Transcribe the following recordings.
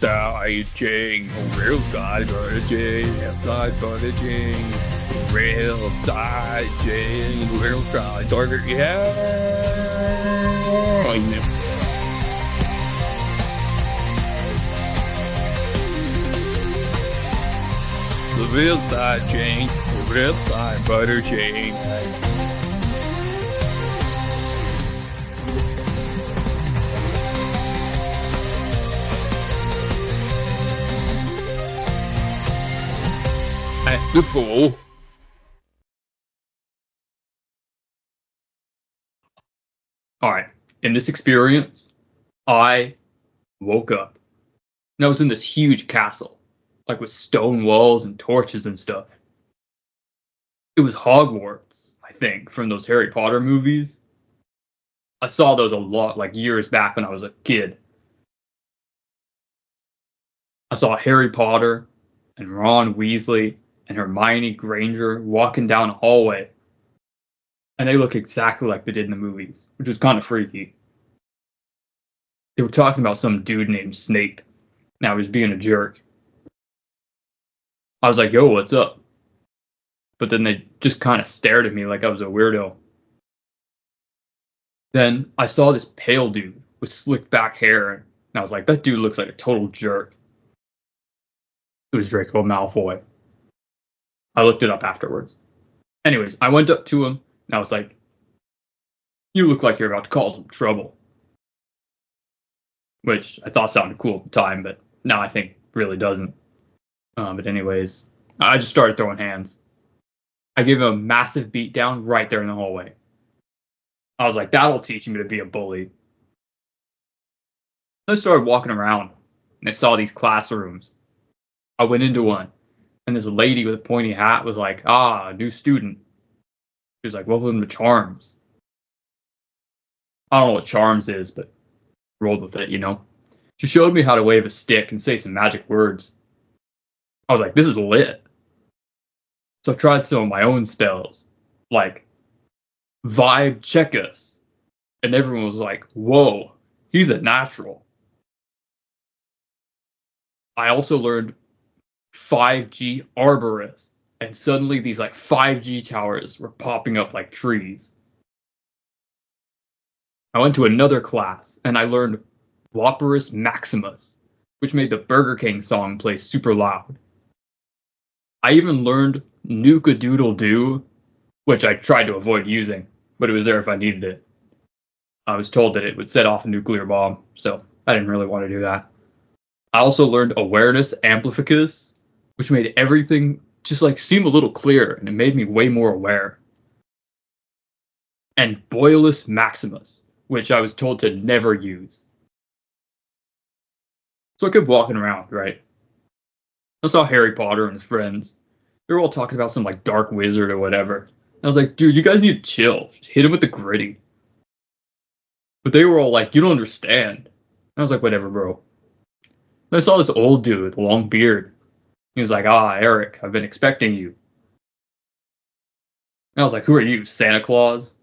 RealEducation, RealEducation, outside-budgeting, RealEducation, RealEducation, yeah. The real side chain, the real side butter chain. The fool. Alright, in this experience, I woke up. And I was in this huge castle, like with stone walls and torches and stuff. It was Hogwarts, I think, from those Harry Potter movies. I saw those a lot, like years back when I was a kid. I saw Harry Potter and Ron Weasley and Hermione Granger walking down a hallway. And they look exactly like they did in the movies, which was kind of freaky. They were talking about some dude named Snape. Now he was being a jerk. I was like, yo, what's up? But then they just kind of stared at me like I was a weirdo. Then I saw this pale dude with slicked back hair, and I was like, that dude looks like a total jerk. It was Draco Malfoy. I looked it up afterwards. Anyways, I went up to him, and I was like, you look like you're about to cause some trouble. Which I thought sounded cool at the time, but now I think really doesn't. But anyways, I just started throwing hands. I gave him a massive beatdown right there in the hallway. I was like, that'll teach me to be a bully. I started walking around, and I saw these classrooms. I went into one, and this lady with a pointy hat was like, new student. She was like, welcome to Charms. I don't know what Charms is, but rolled with it, you know. She showed me how to wave a stick and say some magic words. I was like, this is lit. So I tried some of my own spells, like Vibe Check Us. And everyone was like, whoa, he's a natural. I also learned 5G Arborist. And suddenly these like 5G towers were popping up like trees. I went to another class and I learned Whopperus Maximus, which made the Burger King song play super loud. I even learned Nuka-Doodle-Doo, which I tried to avoid using, but it was there if I needed it. I was told that it would set off a nuclear bomb, so I didn't really want to do that. I also learned Awareness Amplificus, which made everything just like seem a little clearer, and it made me way more aware. And Boilus Maximus, which I was told to never use. So I kept walking around, right? I saw Harry Potter and his friends. They were all talking about some like dark wizard or whatever. And I was like, dude, you guys need to chill. Just hit him with the gritty. But they were all like, you don't understand. And I was like, whatever, bro. And I saw this old dude with a long beard. He was like, Eric, I've been expecting you. And I was like, who are you, Santa Claus?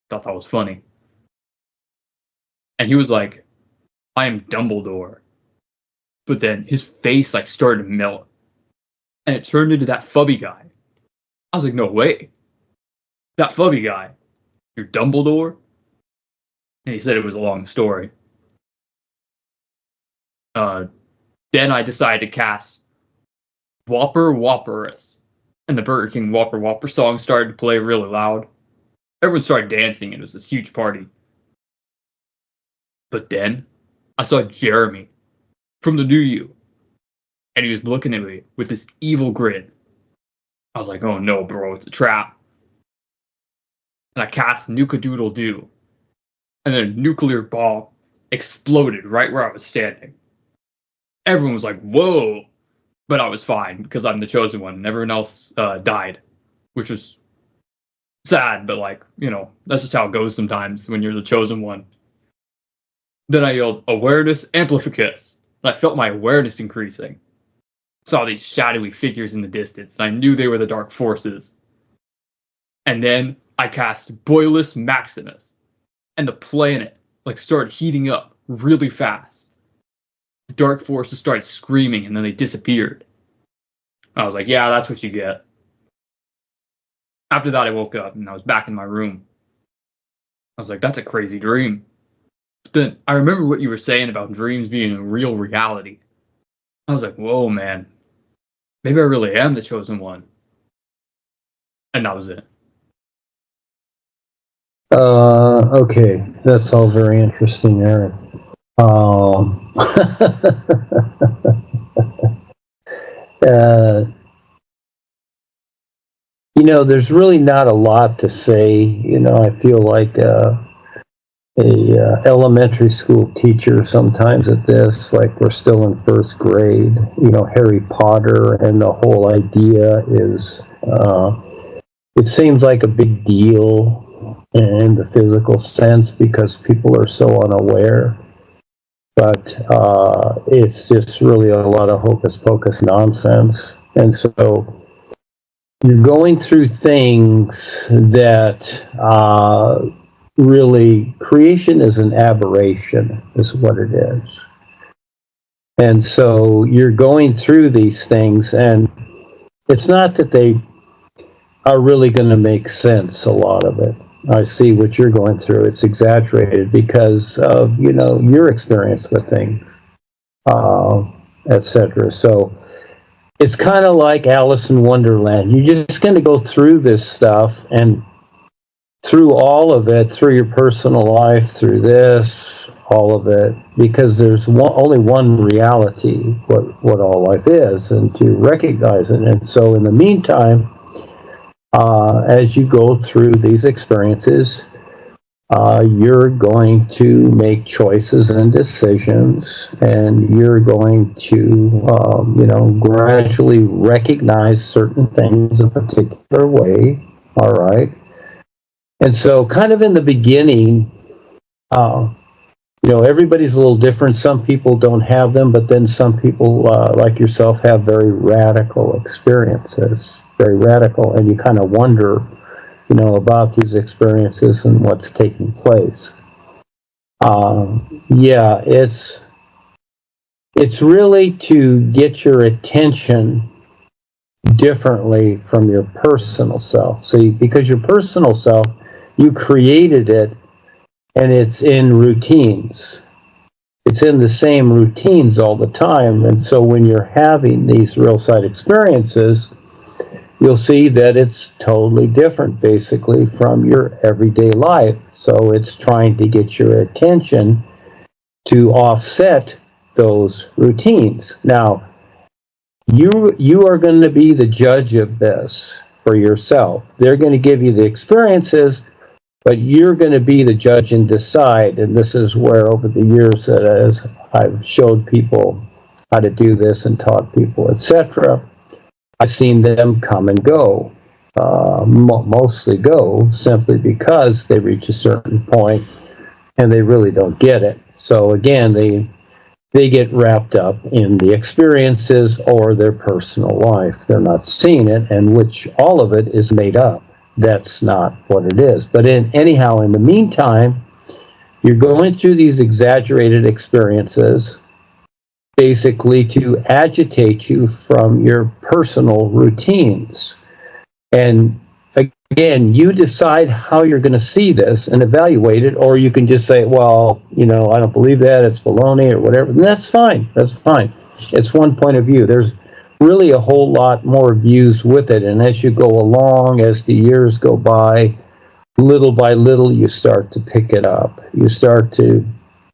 Thought that was funny. And he was like, I am Dumbledore. But then his face like started to melt. And it turned into that Fubby guy. I was like, no way. That Fubby guy. You're Dumbledore? And he said it was a long story. Then I decided to cast Whopper Whopperus. And the Burger King Whopper Whopper song started to play really loud. Everyone started dancing and it was this huge party. But then I saw Jeremy from the New You. And he was looking at me with this evil grin. I was like, oh no, bro, it's a trap. And I cast Nuka-Doodle-Doo. And then a nuclear bomb exploded right where I was standing. Everyone was like, whoa. But I was fine because I'm the chosen one and everyone else died. Which was sad, but like, you know, that's just how it goes sometimes when you're the chosen one. Then I yelled, Awareness Amplificus. And I felt my awareness increasing. Saw these shadowy figures in the distance, and I knew they were the dark forces. And then I cast Boilus Maximus, and the planet like started heating up really fast. the dark forces started screaming and then they disappeared. I was like, yeah, that's what you get. After that, I woke up and I was back in my room. I was like, that's a crazy dream. But then I remember what you were saying about dreams being a real reality. I was like, whoa, man. Maybe I really am the chosen one. And that was it. Okay, that's all very interesting, Eric. You know, there's really not a lot to say. You know, I feel like a elementary school teacher sometimes at this, like we're still in first grade. You know, Harry Potter, and the whole idea is, it seems like a big deal in the physical sense because people are so unaware. But it's just really a lot of hocus pocus nonsense. And so you're going through things that really, creation is an aberration, is what it is. And so you're going through these things, and it's not that they are really going to make sense, a lot of it. I see what you're going through. It's exaggerated because of, you know, your experience with things, etc. So it's kind of like Alice in Wonderland. You're just going to go through this stuff, and through all of it, through your personal life, through this, all of it, because there's only one reality, what all life is, and to recognize it. And so in the meantime, as you go through these experiences, you're going to make choices and decisions, and you're going to, you know, gradually recognize certain things a particular way, all right? And so kind of in the beginning, you know, everybody's a little different. Some people don't have them, but then some people, like yourself, have very radical experiences, very radical, and you kind of wonder, you know, about these experiences and what's taking place. Yeah, it's really to get your attention differently from your personal self. See, because your personal self, you created it, and it's in routines. It's in the same routines all the time. And so when you're having these real side experiences, you'll see that it's totally different, basically, from your everyday life. So it's trying to get your attention to offset those routines. Now, you are going to be the judge of this for yourself. They're going to give you the experiences, but you're going to be the judge and decide. And this is where, over the years, that as I've showed people how to do this and taught people, etc., I've seen them come and go, mostly go, simply because they reach a certain point and they really don't get it. So again, they get wrapped up in the experiences or their personal life. They're not seeing it, and which all of it is made up. That's not what it is. But anyhow, in the meantime, you're going through these exaggerated experiences, basically to agitate you from your personal routines. And again, you decide how you're going to see this and evaluate it, or you can just say, well, you know, I don't believe that, it's baloney or whatever. And that's fine. That's fine. It's one point of view. There's really a whole lot more views with it. And as you go along, as the years go by little, you start to pick it up. You start to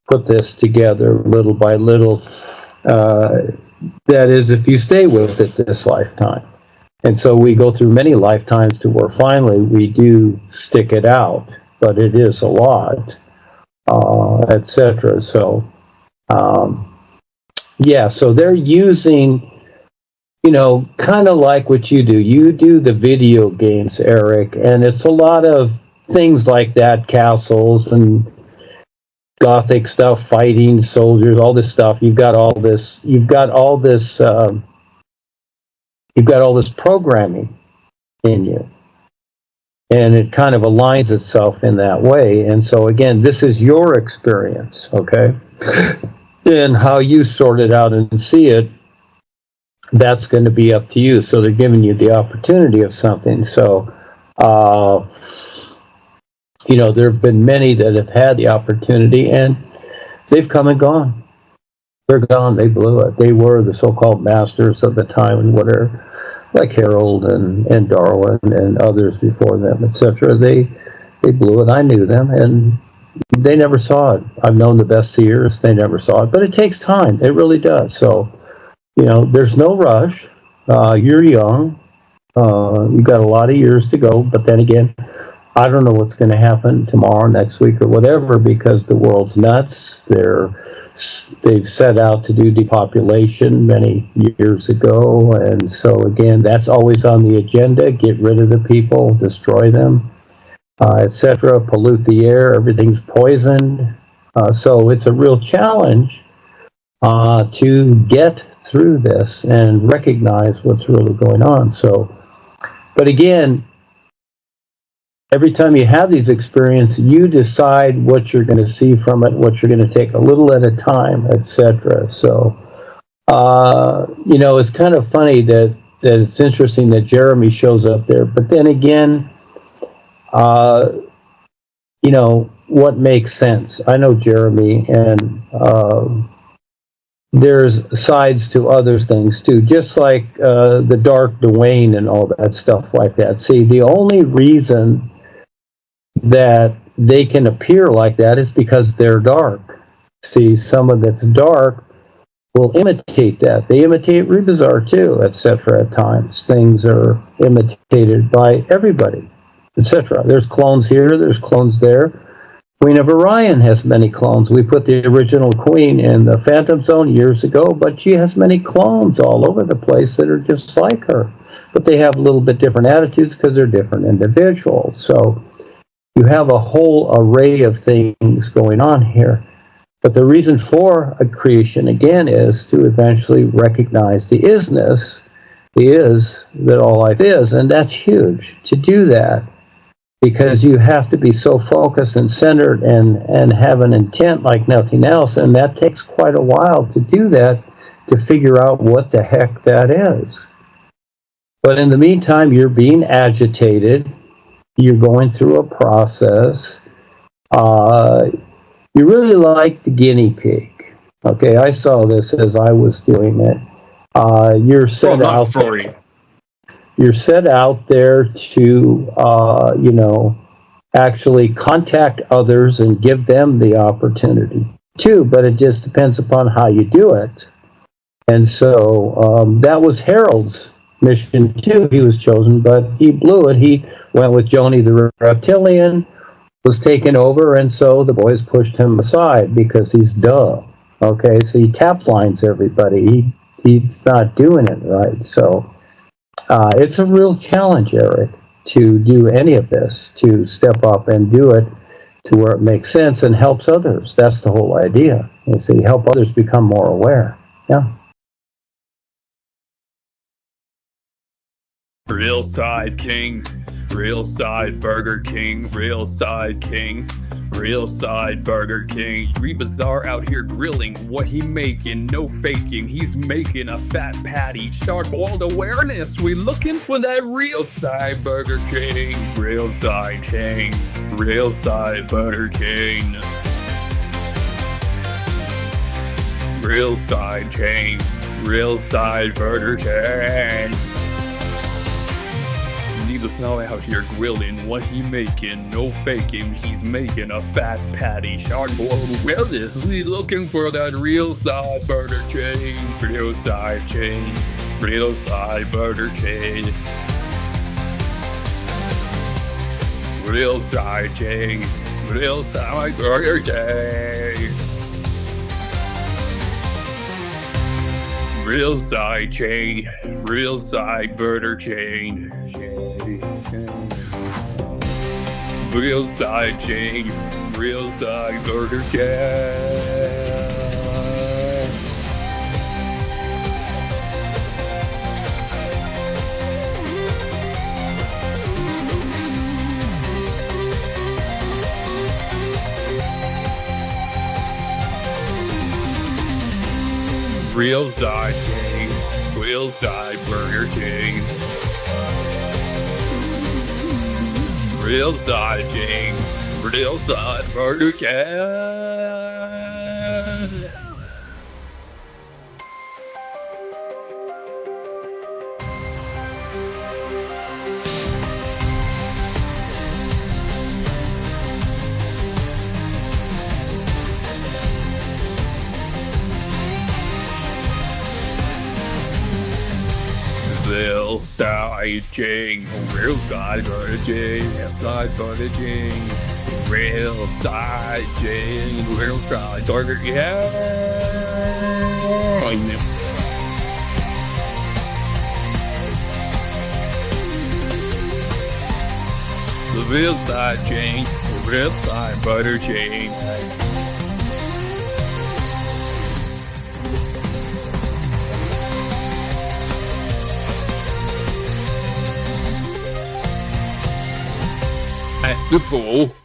put this together little by little. That is, if you stay with it this lifetime. And so we go through many lifetimes to where finally we do stick it out, but it is a lot, etc. So, yeah, so they're using, you know, kind of like what you do. You do the video games, Eric, and it's a lot of things like that, castles and Gothic stuff, fighting soldiers, all this stuff. You've got all this programming in you, and it kind of aligns itself in that way. And so again, this is your experience, okay? And how you sort it out and see it, that's going to be up to you. So they're giving you the opportunity of something. So, there have been many that have had the opportunity, and they've come and gone. They're gone. They blew it. They were the so-called masters of the time and whatever, like Harold and Darwin and others before them, etc. They blew it. I knew them, and they never saw it. I've known the best seers. They never saw it. But it takes time. It really does. So, there's no rush. You're young. You've got a lot of years to go. But then again, I don't know what's going to happen tomorrow, next week, or whatever, because the world's nuts. They've set out to do depopulation many years ago. And so, again, that's always on the agenda. Get rid of the people, destroy them, etc., pollute the air. Everything's poisoned. So it's a real challenge to get through this and recognize what's really going on. So, but again, every time you have these experiences, you decide what you're going to see from it, what you're going to take a little at a time, etc. So, it's kind of funny that it's interesting that Jeremy shows up there. But then again, what makes sense? I know Jeremy, and there's sides to other things too, just like the dark Duane and all that stuff like that. See, the only reason that they can appear like that is because they're dark. See, someone that's dark will imitate that. They imitate Rebazar too, etc. At times, things are imitated by everybody, etc. There's clones here, there's clones there. Queen of Orion has many clones. We put the original queen in the Phantom Zone years ago, but she has many clones all over the place that are just like her. But they have a little bit different attitudes because they're different individuals. So you have a whole array of things going on here. But the reason for a creation, again, is to eventually recognize the isness, the is that all life is. And that's huge to do that, because you have to be so focused and centered and have an intent like nothing else. And that takes quite a while to do that, to figure out what the heck that is. But in the meantime, you're being agitated. You're going through a process. You really like the guinea pig. Okay, I saw this as I was doing it. You're set out there. You're set out there to, actually contact others and give them the opportunity too. But it just depends upon how you do it. And so that was Harold's mission too. He was chosen, but he blew it. He went with Joni the reptilian, was taken over, and so the boys pushed him aside because he's dumb. Okay, so he tap lines everybody. He's not doing it right. So it's a real challenge, Eric, to do any of this, to step up and do it to where it makes sense and helps others. That's the whole idea. You see, help others become more aware. Yeah. Real side king, real side Burger King, real side king, real side Burger King. Rebazar out here grilling, what he making, no faking. He's making a fat patty, sharp-boiled awareness. We looking for that real side Burger King, real side king, real side Burger King. Real side king, real side Burger King. Needless to know, out here grilling, what he making, no faking. He's making a fat patty, sharp-boiled wellness. We looking for that real side Burger King, real side chain, real side Burger King, real side chain, real side Burger King. Real side chain, real side Burger chain. Real side chain, real side Burger chain. Real side chain, real side Burger King. Real side chain, real side Burger King. Real side chain, real side Burger King, side Burger King. Real side chain, real side Burger King. The real side chain, the real side butter chain. The fool.